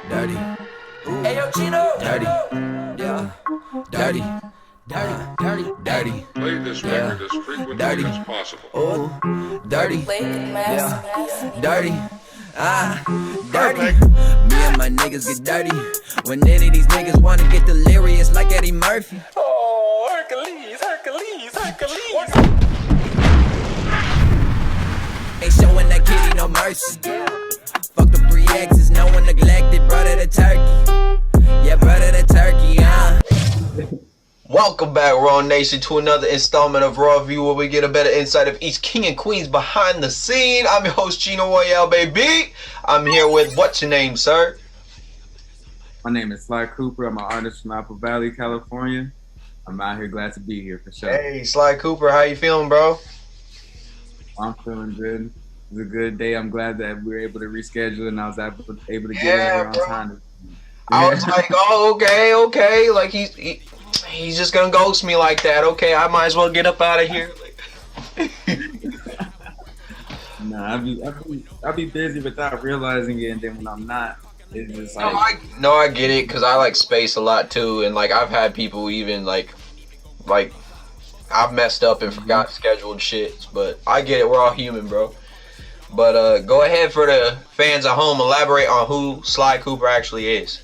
Dirty. Hey yo, Chino. Dirty. Yeah. Dirty. Dirty. Play this record as frequently as possible. Oh, dirty. Yeah. Dirty. Dirty. Me and my niggas get dirty. When any of these niggas wanna get delirious like Eddie Murphy. Oh, Hercules. Ain't showing that kitty no mercy. Fuck the 3 exes, no one neglected. Brother the turkey. Yeah, brother the turkey, Welcome back, Raw Nation, to another installment of Raw View, where we get a better insight of each king and queens behind the scene. I'm your host, Chino Royale, baby. I'm here with, what's your name, sir? My name is Sly Kooper. I'm an artist from Apple Valley, California. I'm out here, glad to be here for sure. Hey, Sly Kooper, how you feeling, bro? I'm feeling good. It was a good day. I'm glad that we were able to reschedule and I was able to get Yeah, over on bro. time. I was like, oh, okay. Like, he's just gonna ghost me like that. Okay, I might as well get up out of here. Nah, I'll be busy without realizing it, and then when I'm not, it's just like... No, I get it, because I like space a lot, too. And, like, I've had people even, like, I've messed up and forgot scheduled shit. But I get it. We're all human, bro. But go ahead, for the fans at home, elaborate on who Sly Kooper actually is.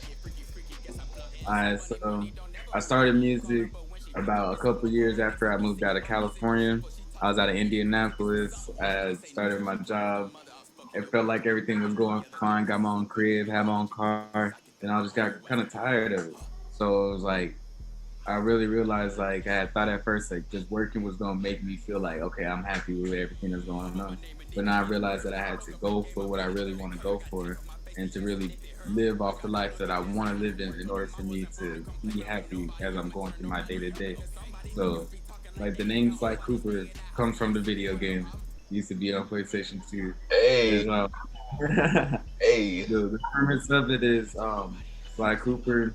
Alright, so I started music about a couple years after I moved out of California. I was out of Indianapolis. I started my job. It felt like everything was going fine. Got my own crib, had my own car, and I just got kind of tired of it. So it was like, I really realized, like, I had thought at first, like, just working was gonna make me feel like, okay, I'm happy with everything that's going on. But now I realized that I had to go for what I really want to go for, and to really live off the life that I want to live in order for me to be happy as I'm going through my day-to-day. So, like, the name Sly Kooper comes from the video game. It used to be on PlayStation 2. Hey. As well. Hey. The premise of it is Sly Kooper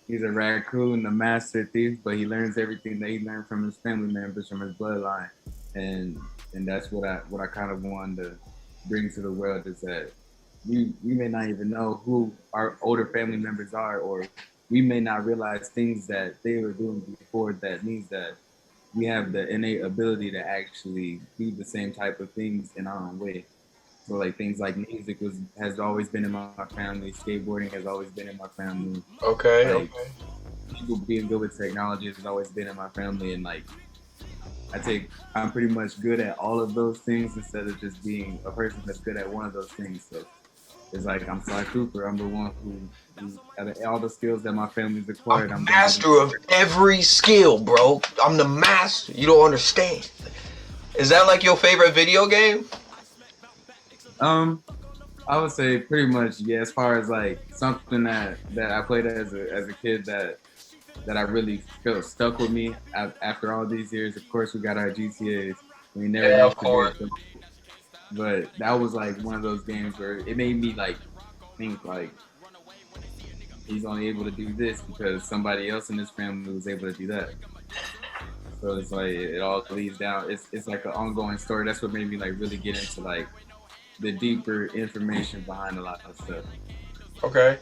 he's a raccoon, a master thief, but he learns everything that he learned from his family members, from his bloodline, and that's what I kind of wanted to bring to the world, is that we may not even know who our older family members are, or we may not realize things that they were doing before. That means that we have the innate ability to actually do the same type of things in our own way. So, like, things like music has always been in my family. Skateboarding has always been in my family. Okay. People being good with technology has always been in my family, and like, I'm pretty much good at all of those things instead of just being a person that's good at one of those things. So it's like, I'm Sly Kooper. I'm the one who out of all the skills that my family's acquired, I'm master of every skill, bro. I'm the master. You don't understand. Is that like your favorite video game? I would say pretty much, yeah. As far as like something that I played as a kid that I really feel stuck with me after all these years. Of course, we got our GTAs. We never of course. But that was like one of those games where it made me like think like, he's only able to do this because somebody else in his family was able to do that. So it's like, it all leads down. It's like an ongoing story. That's what made me like really get into like the deeper information behind a lot of stuff. Okay.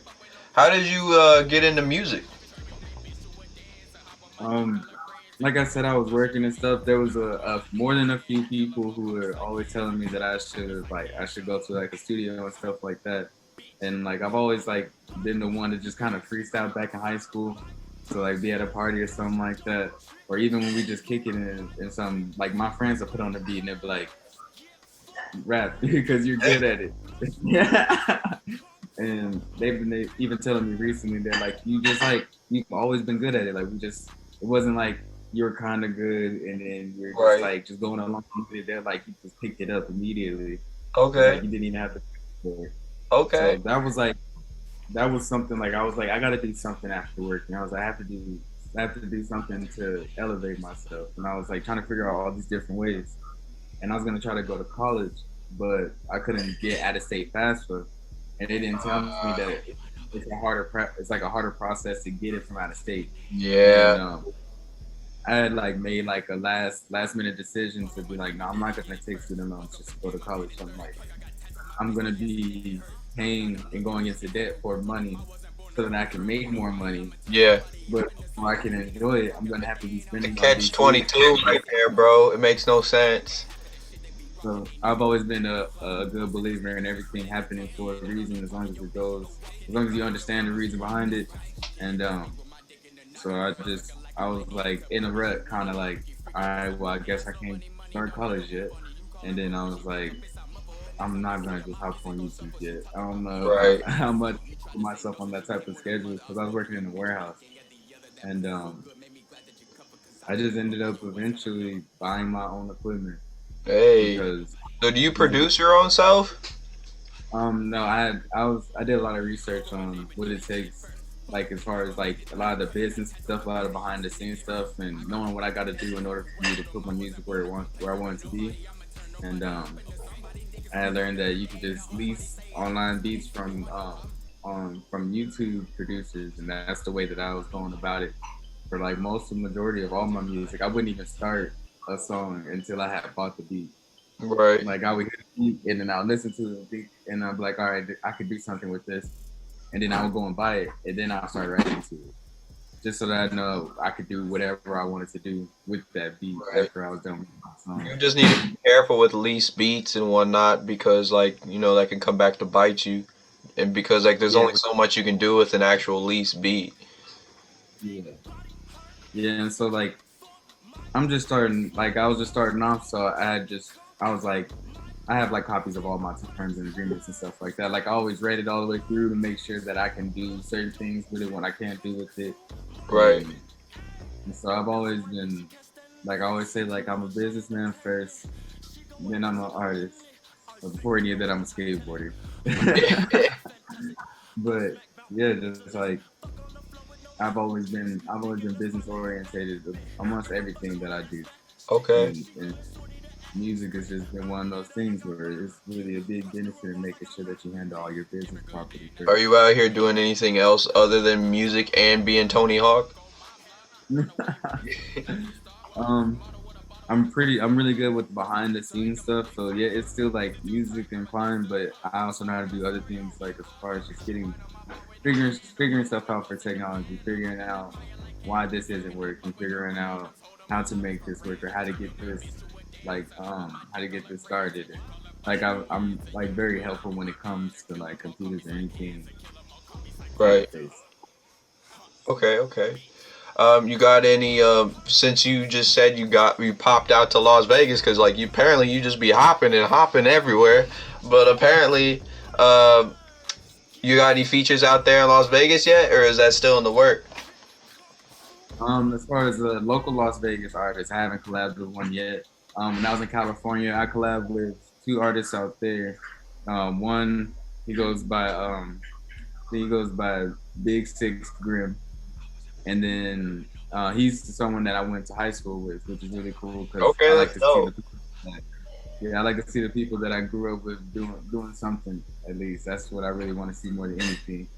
How did you get into music? Like I said, I was working and stuff. There was a more than a few people who were always telling me that I should go to like a studio and stuff like that. And like, I've always like been the one to just kind of freestyle back in high school. So like, be at a party or something like that, or even when we just kick it in some, like, my friends will put on the beat and they'll be like, rap because you're good at it. And they've been even telling me recently, they're like, you've always been good at it. Like, it wasn't like you're kind of good and then you're just like just going along with it. They're like, you just picked it up immediately. Okay. Like, you didn't even have to for it. Okay. So that was something, like, I was like, I gotta do something after work, and I was like, I have to do something to elevate myself. And I was like trying to figure out all these different ways. And I was gonna try to go to college, but I couldn't get out of state FAFSA, and they didn't tell me that it's a harder process to get it from out of state. Yeah. And, I had like made like a last minute decision to be like, no, I'm not gonna take student loans just to go to college. So I'm like, I'm gonna be paying and going into debt for money so that I can make more money. Yeah. But before I can enjoy it, I'm gonna have to be The spending on catch these things. 22 right there, bro. It makes no sense. So I've always been a good believer in everything happening for a reason, as long as it goes, as long as you understand the reason behind it. And so I was like in a rut, kind of like, all right, well, I guess I can't start college yet. And then I was like, I'm not gonna just hop on YouTube yet. I don't know Right. how much I put myself on that type of schedule because I was working in a warehouse, and I just ended up eventually buying my own equipment Hey. because So do you music. produce your own self? No, I did a lot of research on what it takes, like as far as like a lot of the business stuff, a lot of behind the scenes stuff, and knowing what I got to do in order for me to put my music where I want it to be. And I learned that you could just lease online beats from YouTube producers, and that's the way that I was going about it for like most of the majority of all my music. I wouldn't even start a song until I had bought the beat. Right. Like I would hear the beat and then I'll listen to the beat and I'm like, all right, I could do something with this. And then I would go and buy it and then I'll start writing to it. Just so that I know I could do whatever I wanted to do with that beat Right. after I was done with my song. You just need to be careful with lease beats and whatnot because, like, you know, that can come back to bite you. And because, like, there's Yeah, only so much you can do with an actual lease beat. yeah. Yeah, and so like I'm just starting like I was just starting off, so I was like I have like copies of all my terms and agreements and stuff like that. Like I always read it all the way through to make sure that I can do certain things with it when I can't do with it. Right. And so I've always been like I always say like I'm a businessman first, then I'm an artist. But before any of that I'm a skateboarder. But yeah, just like I've always been business orientated almost everything that I do. Okay. And music has just been one of those things where it's really a big benefit in making sure that you handle all your business properly first. Are you out here doing anything else other than music and being Tony Hawk? um, I'm really good with behind the scenes stuff. So yeah, it's still like music and fun, but I also know how to do other things like as far as just figuring stuff out for technology, figuring out why this isn't working, figuring out how to make this work or how to get this how to get this started. Like I'm like very helpful when it comes to like computers or anything Right. tech based. Okay. Okay. You got any? Since you just said you popped out to Las Vegas because like you just be hopping and hopping everywhere, but apparently, you got any features out there in Las Vegas yet, or is that still in the work? As far as the local Las Vegas artists, I haven't collabed with one yet. When I was in California, I collabed with two artists out there. One he goes by Big Six Grim, and then he's someone that I went to high school with, which is really cool because Okay, I like that's to see dope. I like to see the people that I grew up with doing something. At least that's what I really want to see more than anything.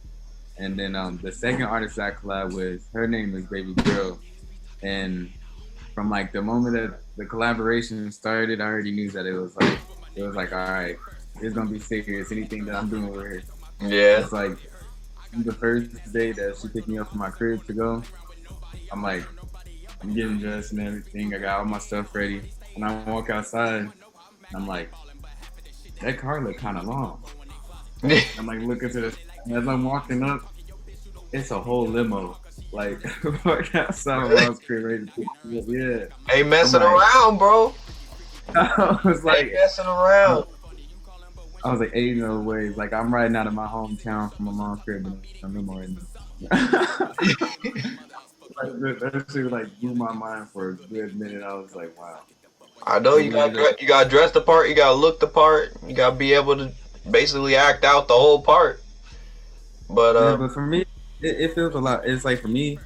And then the second artist I collab with, her name is Baby Girl, and from like the moment that the collaboration started, I already knew that it was like all right, it's gonna be serious. Anything that I'm doing with her, Yeah. it's like the first day that she picked me up from my crib to go. I'm like, I'm getting dressed and everything. I got all my stuff ready, and I walk outside. And I'm like, that car looked kind of long. I'm like looking to the as I'm walking up, it's a whole limo. Like right outside my mom's crib, ready to pick me up. Yeah. Ain't I'm messing like, around, bro. I was Ain't like, messing around. I was like 80 no ways. Like I'm riding out of my hometown from my mom's crib and I'm in right now. Like, that shit like blew my mind for a good minute. I was like, wow. I know So we ended up, you got dress the part, you got to look the part, you got to be able to basically act out the whole part. But yeah, but for me, it feels a lot. It's like for me,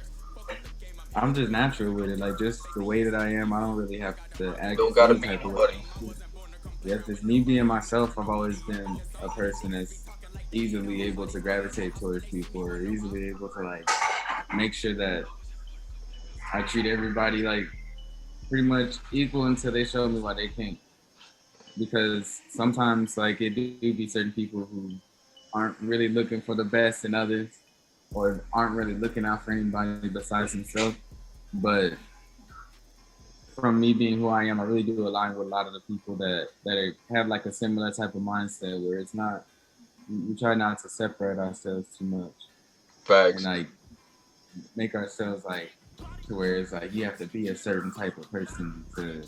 I'm just natural with it. Like just the way that I am, I don't really have to act don't got to any be type of way. nobody. Yeah, just me being myself. I've always been a person that's easily able to gravitate towards people, or easily able to like make sure that I treat everybody like pretty much equal until they show me why they can't. Because sometimes like it do be certain people who aren't really looking for the best in others or aren't really looking out for anybody besides himself. But from me being who I am, I really do align with a lot of the people have like a similar type of mindset where it's not we try not to separate ourselves too much and Facts. like make ourselves like to where it's like you have to be a certain type of person to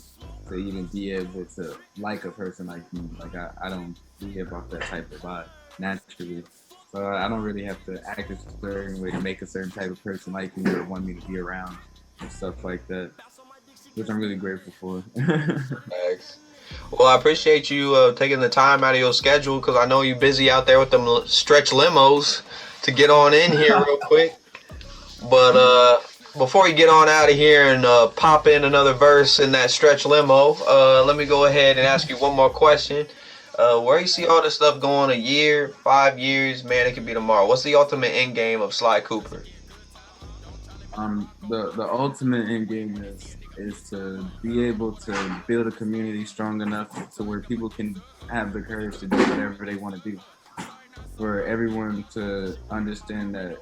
even be able to like a person like me. Like I don't give off that type of vibe naturally. So I don't really have to act a certain way to make a certain type of person like me or want me to be around and stuff like that, which I'm really grateful for. Facts. Well, I appreciate you taking the time out of your schedule because I know you're busy out there with them stretch limos to get on in here real quick. But before you get on out of here and pop in another verse in that stretch limo, let me go ahead and ask you one more question. Where you see all this stuff going a year, 5 years, man, it could be tomorrow. What's the ultimate end game of Sly Kooper? The ultimate end game is to be able to build a community strong enough to where people can have the courage to do whatever they want to do. For everyone to understand that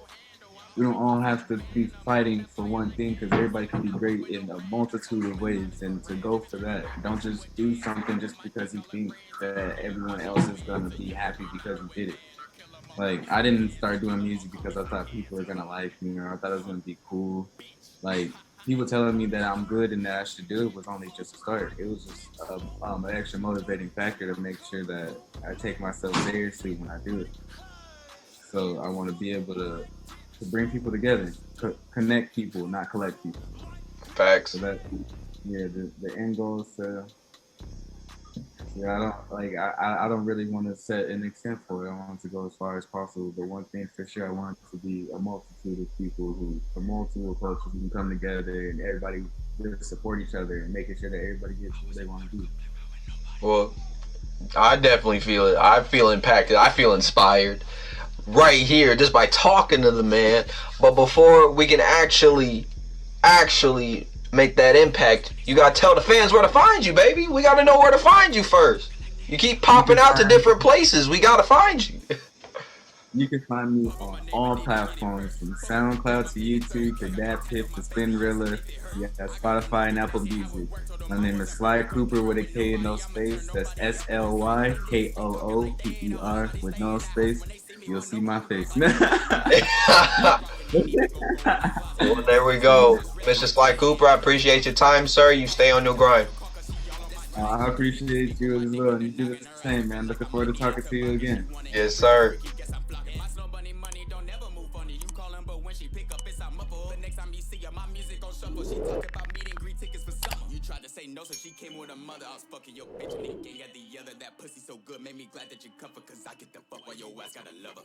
we don't all have to be fighting for one thing because everybody can be great in a multitude of ways, and to go for that. Don't just do something just because you think that everyone else is gonna be happy because you did it. Like I didn't start doing music because I thought people were gonna like me or I thought it was gonna be cool. Like people telling me that I'm good and that I should do it was only just a start. It was just an extra motivating factor to make sure that I take myself seriously when I do it. So I want to be able to bring people together, connect people, not collect people. So Facts. that yeah, the end goal is to yeah, I don't like I don't really want to set an extent for it. I want it to go as far as possible. But one thing for sure, I want it to be a multitude of people who, a multitude of cultures who can come together and everybody will support each other and making sure that everybody gets what they want to do. Well, I definitely feel it. I feel impacted. I feel inspired right here just by talking to the man. But before we can actually make that impact, you gotta tell the fans where to find you, baby. We gotta know where to find you first. You keep popping out to different places. We gotta find you. You can find me on all platforms, from SoundCloud to YouTube to DatPiff to Spinrilla, yeah, Spotify and Apple Music. My name is Sly Kooper with a K and no space. That's SLYKOOPER with no space. You'll see my face. Well, there we go. Mr. Sly Kooper, I appreciate your time, sir. You stay on your grind. I appreciate you as well. You do the same, man. Looking forward to talking to you again. Yes, sir. Tried to say no, so she came with her mother. I was fucking your bitch when he got the other. That pussy so good, made me glad that you cover. Cause I get the fuck while your ass got a lover.